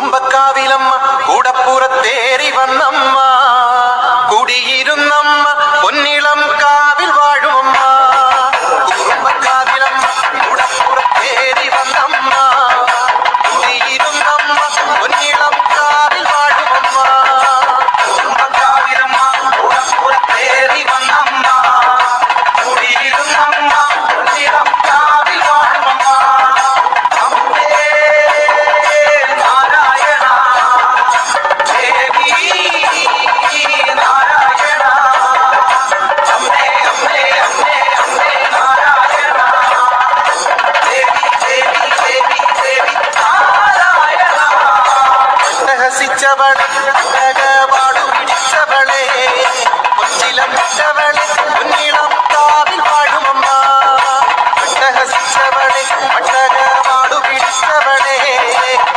കുറുമ്പക്കാവിലമ്മ കൂടപ്പുറത്തേറി വന്നമ്മ കുടിയിരുന്നമ്മ പൊന്നിളം കാവിൽ വാഴുമമ്മ കുറുമ്പക്കാവിലമ്മ കൂടപ്പുറത്തേറി വന്നമ്മ കുടിയിരുന്നമ്മ പൊന്നിളം കാവിൽ വാഴുമമ്മ കുറുമ്പക്കാവിലമ്മ കൂടപ്പുറത്തേറി വന്നമ്മ കുടിയിരുന്നമ്മ പൊന്നിളം കാവിൽ വാഴുമമ്മ ഹസിച്ചവളെ പാടു പിടിച്ചവളെ കൊച്ചിലം വിട്ടവളെ